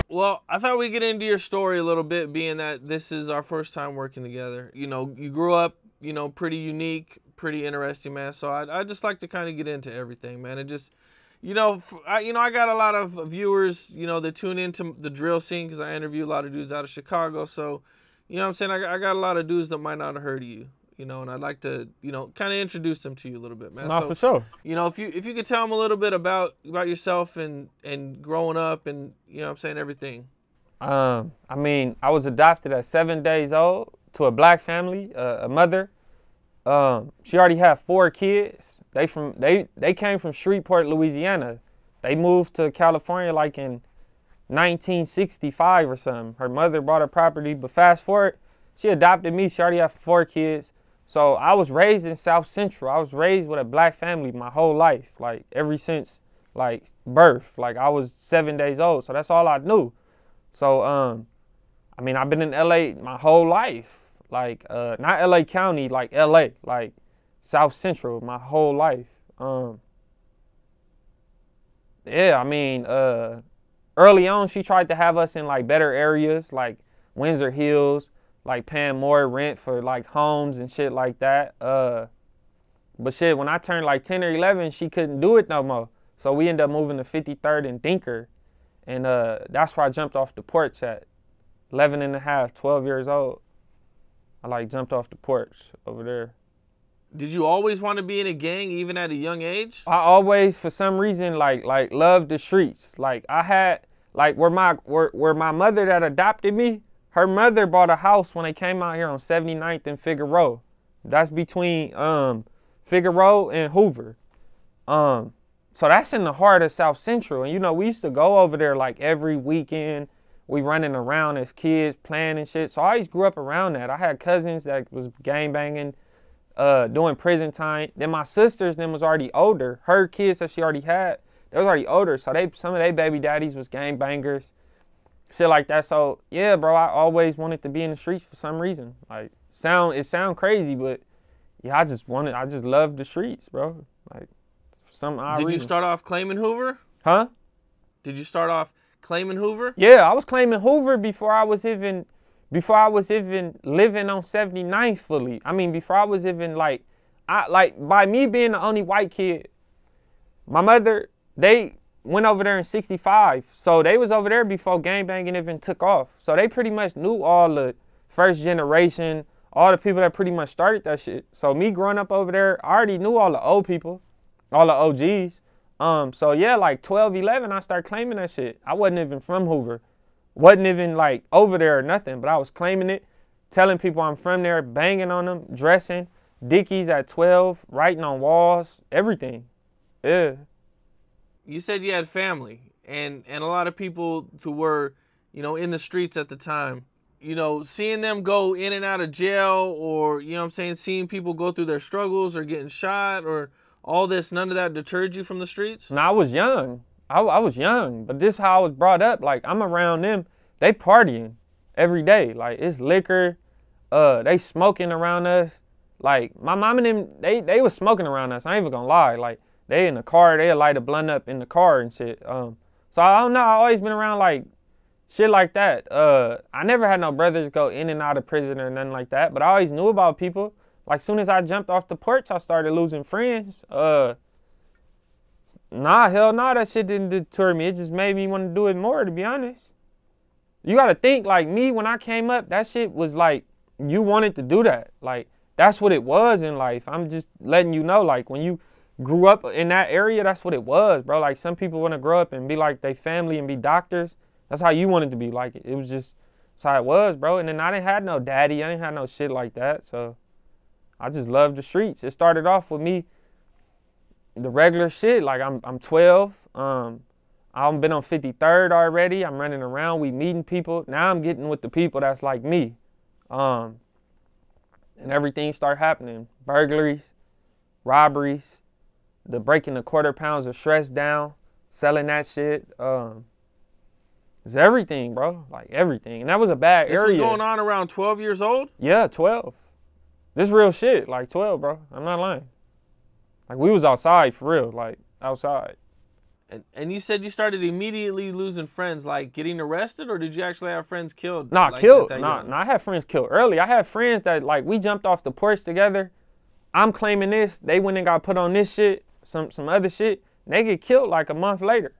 Well, I thought we'd get into your story a little bit, being that this is our first time working together. You know, you grew up, you know, pretty unique, pretty interesting, man. So I just like to kind of get into everything, man. And just, I got a lot of viewers, you know, that tune into the drill scene because I interview a lot of dudes out of Chicago. So, you know what I'm saying? I got a lot of dudes that might not have heard of you, you know, and I'd like to, you know, kind of introduce them to you a little bit, man. No, So, for sure. you know, if you could tell them a little bit about yourself and growing up and, you know what I'm saying, everything. I mean, I was adopted at 7 days old to a black family, a mother. She already had 4 kids. They came from Shreveport, Louisiana. They moved to California like in 1965 or something. Her mother bought a property, but fast forward, she adopted me. She already had 4 kids. So I was raised in South Central. I was raised with a black family my whole life, like ever since like birth. Like I was 7 days old, so that's all I knew. So I mean, I've been in LA my whole life, like not LA County, like LA, like South Central my whole life. Yeah, I mean, early on she tried to have us in like better areas, like Windsor Hills, like paying more rent for like homes and shit like that. But shit, when I turned like 10 or 11, she couldn't do it no more. So we ended up moving to 53rd and Dinker. And that's where I jumped off the porch at 11 and a half, 12 years old. I like jumped off the porch over there. Did you always want to be in a gang even at a young age? I always, for some reason, like loved the streets. Like I had, like where my mother that adopted me, her mother bought a house when they came out here on 79th and Figueroa. That's between Figueroa and Hoover. So that's in the heart of South Central. And you know, we used to go over there like every weekend. We running around as kids playing and shit. So I always grew up around that. I had cousins that was gang banging, doing prison time. Then my sisters, them was already older. Her kids that she already had, they was already older. So some of their baby daddies was gang bangers, shit like that. So yeah, bro, I always wanted to be in the streets for some reason. Like it sound crazy, but yeah, I just loved the streets, bro. Like for some odd reason. Did you start off claiming Hoover? Huh? Did you start off claiming Hoover? Yeah, I was claiming Hoover before I was even living on 79th fully. I mean, before I was even like by me being the only white kid, my mother, they went over there in 65. So they was over there before gangbanging even took off. So they pretty much knew all the first generation, all the people that pretty much started that shit. So me growing up over there, I already knew all the old people, all the OGs. So yeah, like 12, 11, I started claiming that shit. I wasn't even from Hoover. Wasn't even like over there or nothing, but I was claiming it, telling people I'm from there, banging on them, dressing, Dickies at 12, writing on walls, everything. Yeah. You said you had family and a lot of people who were, you know, in the streets at the time, you know, seeing them go in and out of jail or, you know what I'm saying, seeing people go through their struggles or getting shot or all this, none of that deterred you from the streets? No, I was young. I was young, but this is how I was brought up. Like, I'm around them. They partying every day. Like, it's liquor. They smoking around us. Like, my mom and them, they was smoking around us. I ain't even gonna lie. Like, they in the car. They'll light a blunt up in the car and shit. So I don't know. I always been around, like, shit like that. I never had no brothers go in and out of prison or nothing like that, but I always knew about people. Like, soon as I jumped off the porch, I started losing friends. Nah, hell nah, that shit didn't deter me. It just made me want to do it more, to be honest. You got to think, like me, when I came up, that shit was like, you wanted to do that. Like, that's what it was in life. I'm just letting you know, like, when you grew up in that area, that's what it was, bro. Like, some people want to grow up and be like they family and be doctors. That's how you wanted to be. Like, it was just, that's how it was, bro. And then I didn't have no daddy. I didn't have no shit like that. So I just loved the streets. It started off with me, the regular shit. Like, I'm 12. I've been on 53rd already. I'm running around. We meeting people. Now I'm getting with the people that's like me. And everything started happening. Burglaries, robberies, the breaking the quarter pounds of stress down, selling that shit. It's everything, bro. Like, everything. And that was a bad area. This was going on around 12 years old? Yeah, 12. This real shit. Like, 12, bro. I'm not lying. Like, we was outside for real. Like, outside. And you said you started immediately losing friends, like getting arrested, or did you actually have friends killed? Nah, like, killed. that Nah, young? nah, I had friends killed early. I had friends that, like, we jumped off the porch together. I'm claiming this. They went and got put on this shit, some other shit. They get killed like a month later.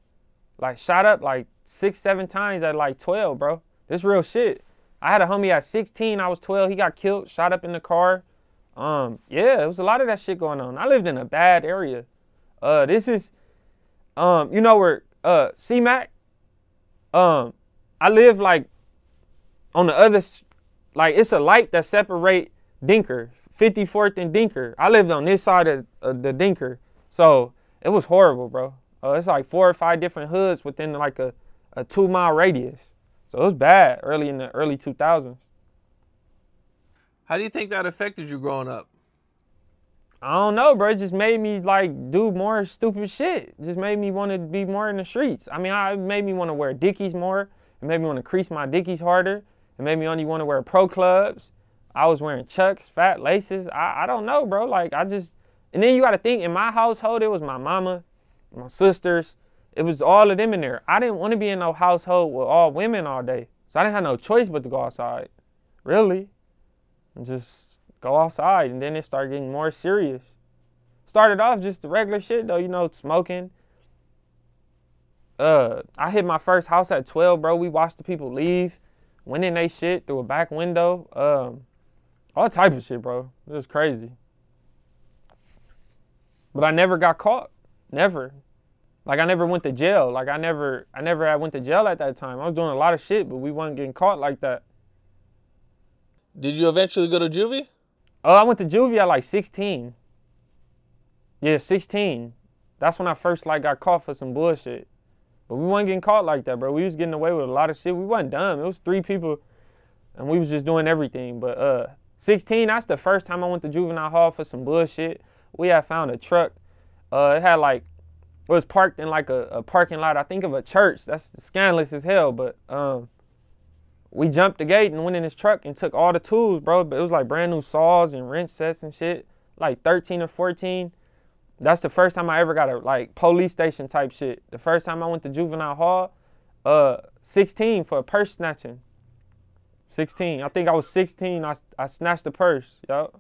Like, shot up like 6, 7 times at like 12, bro. This real shit. I had a homie at 16. I was 12. He got killed, shot up in the car. Yeah, it was a lot of that shit going on. I lived in a bad area. This is, you know where, C-Mac? I live like on the other, like it's a light that separate Dinker, 54th and Dinker. I lived on this side of the Dinker. So it was horrible, bro. It's like 4 or 5 different hoods within like a 2-mile radius. So it was bad early in the early 2000s. How do you think that affected you growing up? I don't know, bro. It just made me like do more stupid shit. It just made me want to be more in the streets. I mean, it made me want to wear Dickies more. It made me want to crease my Dickies harder. It made me only want to wear Pro Clubs. I was wearing Chucks, fat laces. I don't know, bro. Like and then you got to think, in my household, it was my mama, my sisters. It was all of them in there. I didn't want to be in no household with all women all day. So I didn't have no choice but to go outside, really. And just go outside, and then it started getting more serious. Started off just the regular shit though, you know, smoking. I hit my first house at 12, bro. We watched the people leave, went in they shit through a back window. All type of shit, bro. It was crazy. But I never got caught. Never. Like I never went to jail. Like I never went to jail at that time. I was doing a lot of shit, but we wasn't getting caught like that. Did you eventually go to juvie? I went to juvie at like 16. Yeah, 16. That's when I first like got caught for some bullshit. But we wasn't getting caught like that, bro. We was getting away with a lot of shit. We wasn't dumb. It was 3 people, and we was just doing everything. But 16, that's the first time I went to juvenile hall for some bullshit. We had found a truck. It had like, it was parked in like a parking lot, I think of a church. That's scandalous as hell, but we jumped the gate and went in his truck and took all the tools, bro. But it was like brand new saws and wrench sets and shit, like 13 or 14. That's the first time I ever got a like police station type shit. The first time I went to juvenile hall, 16 for a purse snatching. 16, I think I was 16, I snatched the purse, yup.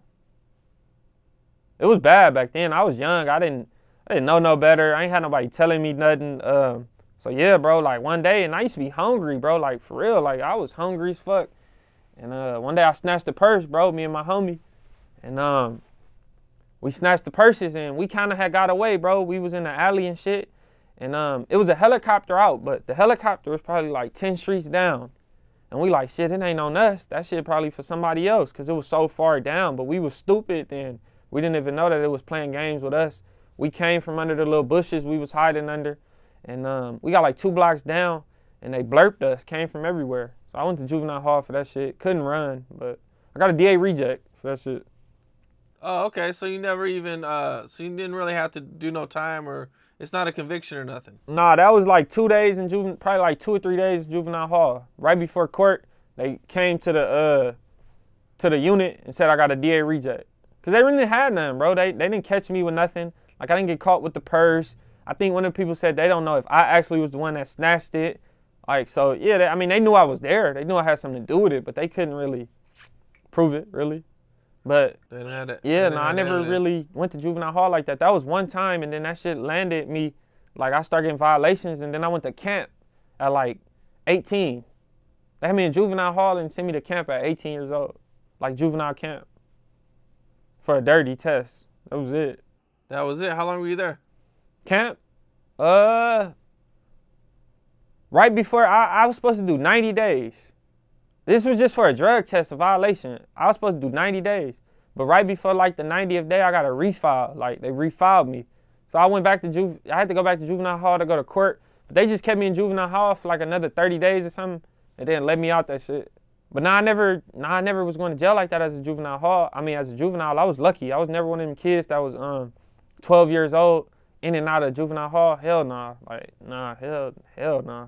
It was bad back then. I was young, I didn't know no better. I ain't had nobody telling me nothing. So yeah, bro, like one day, and I used to be hungry, bro, like for real, like I was hungry as fuck. And one day I snatched the purse, bro, me and my homie. And we snatched the purses and we kind of had got away, bro. We was in the alley and shit. And it was a helicopter out, but the helicopter was probably like 10 streets down. And we like, shit, it ain't on us. That shit probably for somebody else because it was so far down. But we was stupid then. We didn't even know that it was playing games with us. We came from under the little bushes we was hiding under. And we got like 2 blocks down and they blurped us, came from everywhere. So I went to juvenile hall for that shit. Couldn't run, but I got a DA reject for that shit. Oh, okay. So you never even, so you didn't really have to do no time, or it's not a conviction or nothing? Nah, that was like 2 days in juvenile, probably like 2 or 3 days in juvenile hall. Right before court, they came to the unit and said I got a DA reject. Cause they really had none, bro. They didn't catch me with nothing. Like I didn't get caught with the purse. I think one of the people said they don't know if I actually was the one that snatched it. Like, so yeah, I mean, they knew I was there. They knew I had something to do with it, but they couldn't really prove it, really. But They didn't have that. yeah, no, I never really went to juvenile hall like that. That was one time, and then that shit landed me. Like I started getting violations, and then I went to camp at like 18. They had me in juvenile hall and sent me to camp at 18 years old, like juvenile camp, for a dirty test. That was it. That was it? How long were you there? Camp, right before I was supposed to do 90 days. This was just for a drug test, a violation. I was supposed to do 90 days. But right before like the 90th day, I got a refile. Like they refiled me. So I went back to I had to go back to juvenile hall to go to court. But they just kept me in juvenile hall for like another 30 days or something. And then let me out that shit. But I never was going to jail like that as a juvenile hall. I mean, as a juvenile, I was lucky. I was never one of them kids that was 12 years old in and out of juvenile hall. Hell nah. Like, nah, hell nah.